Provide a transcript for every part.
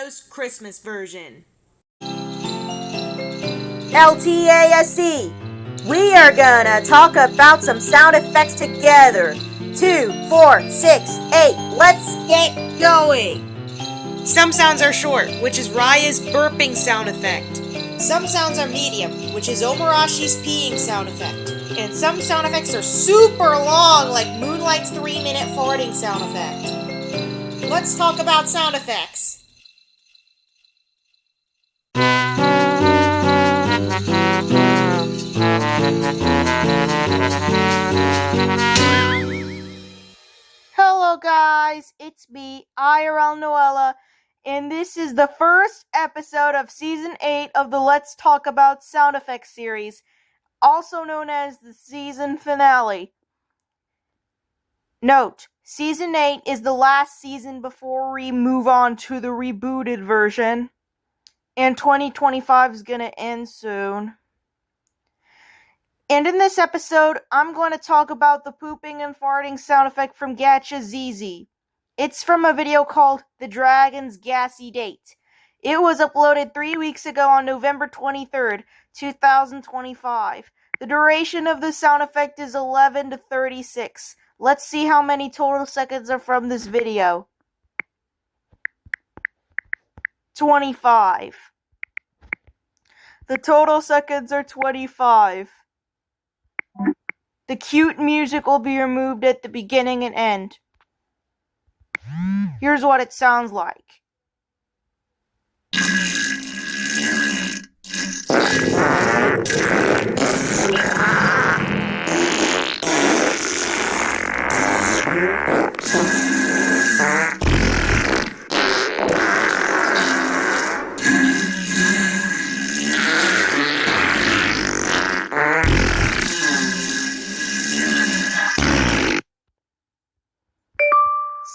Video's Christmas version. LTASC, we are gonna talk about some sound effects together. 2, 4, 6, 8, let's get going. Some sounds are short, which is Raya's burping sound effect. Some sounds are medium, which is Omarashi's peeing sound effect. And some sound effects are super long, like Moonlight's 3-minute farting sound effect. Let's talk about sound effects. Hello guys, it's me, IRL Noella, and this is the first episode of Season 8 of the Let's Talk About Sound Effects series, also known as the season finale. Note, Season 8 is the last season before we move on to the rebooted version, and 2025 is gonna end soon. And in this episode, I'm going to talk about the pooping and farting sound effect from Gacha ZZ. It's from a video called The Dragon's Gassy Date. It was uploaded 3 weeks ago on November 23rd, 2025. The duration of the sound effect is 11 to 36. Let's see how many total seconds are from this video. 25. The total seconds are 25. The cute music will be removed at the beginning and end. Here's what it sounds like.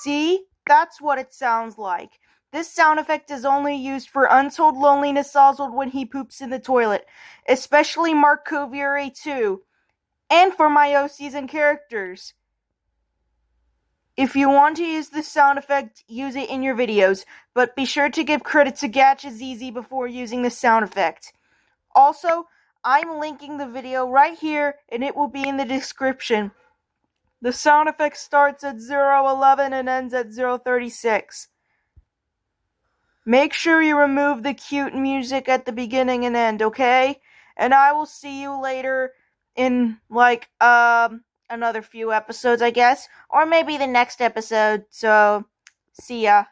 See? That's what it sounds like. This sound effect is only used for Untold Loneliness Oswald when he poops in the toilet, especially Markov Yuri 2, and for my O-Season characters. If you want to use this sound effect, use it in your videos, but be sure to give credit to Gacha ZZ before using this sound effect. Also, I'm linking the video right here, and it will be in the description. The sound effect starts at 0:11 and ends at 0:36. Make sure you remove the cute music at the beginning and end, okay? And I will see you later in, another few episodes, I guess. Or maybe the next episode, so, see ya.